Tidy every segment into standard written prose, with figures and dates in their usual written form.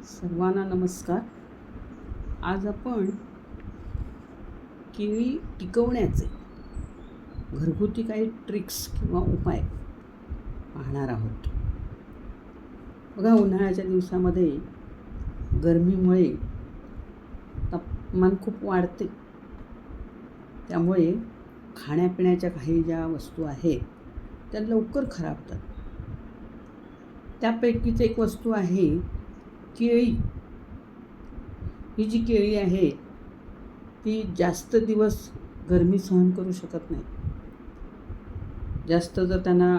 सर्वांना नमस्कार. आज आपण केळी टिकवण्याचे घरगुती काही ट्रिक्स किंवा उपाय पाहणार आहोत. बघा, उन्हाळ्याच्या दिवसामध्ये गरमीमुळे तापमान खूप वाढते. त्यामुळे खाण्यापिण्याच्या काही ज्या वस्तू आहेत त्या लवकर खराब होतात. त्यापैकीच एक वस्तू आहे केळी. ही जी केळी आहे ती जास्त दिवस गरमी सहन करू शकत नाही. जास्त जर त्यांना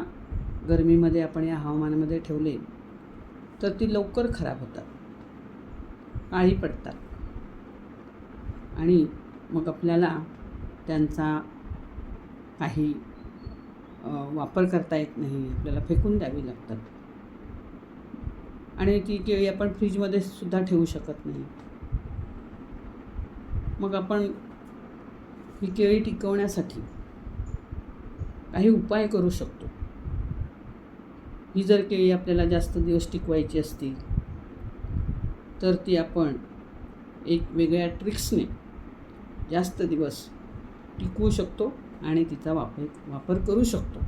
गरमीमध्ये आपण या हवामानामध्ये ठेवले तर ती लवकर खराब होतात, काळी पडतात आणि मग आपल्याला त्यांचा काही वापर करता येत नाही, आपल्याला फेकून द्यावी लागतात. आणि ती केळी आपण फ्रीजमध्ये सुद्धा ठेवू शकत नाही. मग आपण ही केळी टिकवण्यासाठी काही उपाय करू शकतो. ही जर केळी आपल्याला जास्त दिवस टिकवायची असतील तर ती आपण एक वेगळ्या ट्रिक्सने जास्त दिवस टिकवू शकतो आणि तिचा वापर करू शकतो.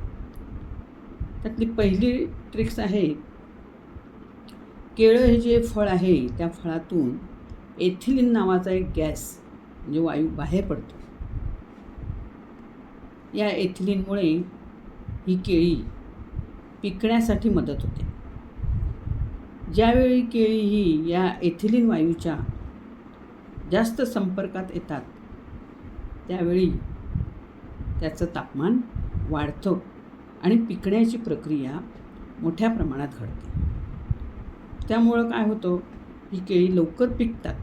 त्यातली पहिली ट्रिक्स आहे, केळं हे जे फळ आहे त्या फळातून एथिलीन नावाचा एक गॅस म्हणजे वायू बाहेर पडतो. या एथिलीनमुळे ही केळी पिकण्यासाठी मदत होते. ज्यावेळी केळी ही या एथिलीन वायूच्या जास्त संपर्कात येतात त्यावेळी त्याचं तापमान वाढतं आणि पिकण्याची प्रक्रिया मोठ्या प्रमाणात घडते. त्यामुळं काय होतं, ही केळी लवकर पिकतात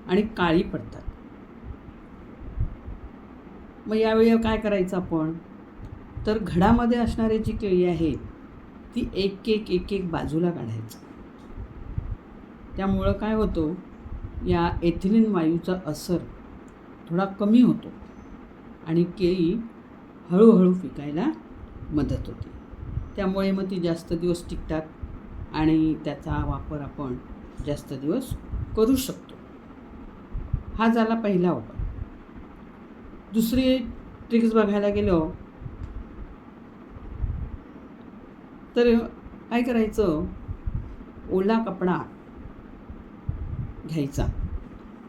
आणि काळी पडतात. मग यावेळी काय करायचं आपण, तर घडामध्ये असणारी जी केळी आहे ती एक एक बाजूला काढायचं. त्यामुळं काय होतं, या एथिलीन वायूचा असर थोडा कमी होतो आणि केळी हळूहळू पिकायला मदत होते. त्यामुळे मग ती जास्त दिवस टिकतात आणि त्याचा वापर आपण जास्त दिवस करू शकतो. हा झाला पहिला उपाय. दुसरी ट्रिक्स बघायला गेलो तर काय करायचं, ओला कपडा घ्यायचा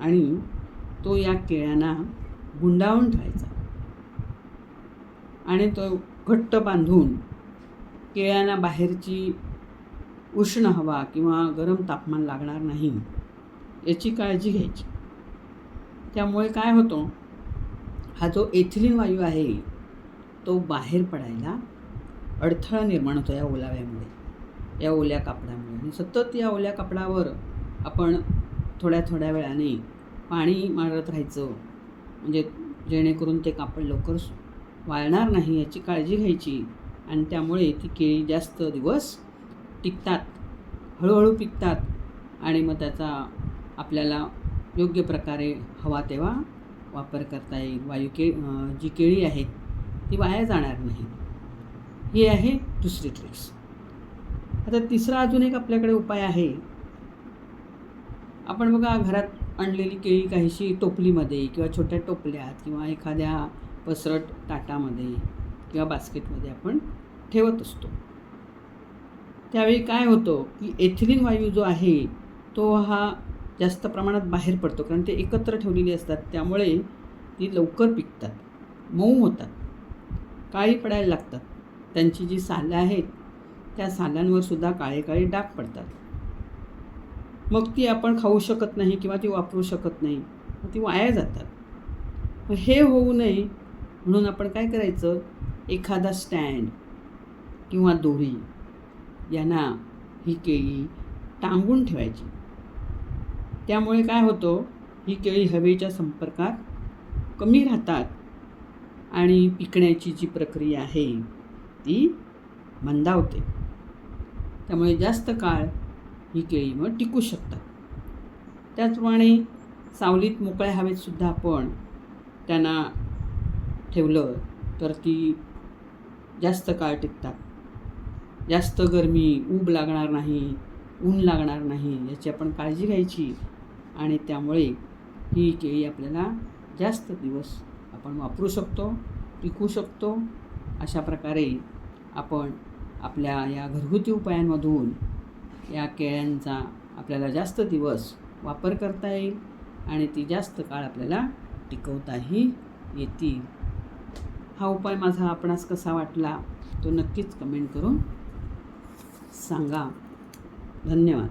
आणि तो या केळ्यांना गुंडाळून ठेवायचा आणि तो घट्ट बांधून केळ्यांना बाहेरची उष्ण हवा किंवा गरम तापमान लागणार नाही याची काळजी घ्यायची. त्यामुळे काय होतं, हा जो एथिलीन वायू आहे तो बाहेर पडायला अडथळा निर्माण होतो या ओलाव्यामुळे, या ओल्या कापडामुळे. आणि सतत या ओल्या कापडावर आपण थोड्या वेळाने पाणी मारत राहायचं, म्हणजे जेणेकरून ते कापड लवकर वाळणार नाही याची काळजी घ्यायची. आणि त्यामुळे ती केळी जास्त दिवस टिकतात, हळूहळू पिकतात आणि मग त्याचा आपल्याला योग्य प्रकारे हवा तेव्हा वापर करता येईल. जी केळी आहेत ती वाया जाणार नाही. ही आहे दुसरी ट्रिक्स. आता तिसरा अजून एक आपल्याकडे उपाय आहे. आपण बघा, घरात आणलेली केळी काहीशी टोपलीमध्ये किंवा छोट्या टोपल्यात किंवा एखाद्या पसरट ताटामध्ये किंवा बास्केटमध्ये आपण ठेवत असतो. त्यावेळी काय होतं की एथिलीन वायू जो आहे तो हा जास्त प्रमाणात बाहेर पडतो, कारण ते एकत्र ठेवलेली असतात. त्यामुळे ती लवकर पिकतात, मऊ होतात, काळी पडायला लागतात. त्यांची जी सालं आहेत त्या सालांवर सुद्धा काळे डाग पडतात. मग ती आपण खाऊ शकत नाही किंवा ती वापरू शकत नाही, मग ती वाया जातात. मग हे होऊ नये म्हणून आपण काय करायचं, एखादा स्टँड किंवा दोरी यांना ही केळी टांगून ठेवायची. त्यामुळे काय होतं, ही केळी हवेच्या संपर्कात कमी राहतात आणि पिकण्याची जी प्रक्रिया आहे ती मंदावते. त्यामुळे जास्त काळ ही केळी मग टिकू शकतात. त्याचप्रमाणे सावलीत मोकळ्या हवेतसुद्धा आपण त्यांना ठेवलं तर ती जास्त काळ टिकतात. जास्त गरमी, ऊब लागणार नाही ऊन लागणार नाही याची आपण काळजी घ्यायची आणि त्यामुळे ही केळी आपल्याला जास्त दिवस आपण वापरू शकतो, टिकू शकतो. अशा प्रकारे आपण आपल्या या घरगुती उपायांमधून या केळ्यांचा आपल्याला जास्त दिवस वापर करता येईल आणि ती जास्त काळ आपल्याला टिकवताही येतील. हा उपाय माझा आपणास कसा वाटला तो नक्कीच कमेंट करून सांगा. धन्यवाद.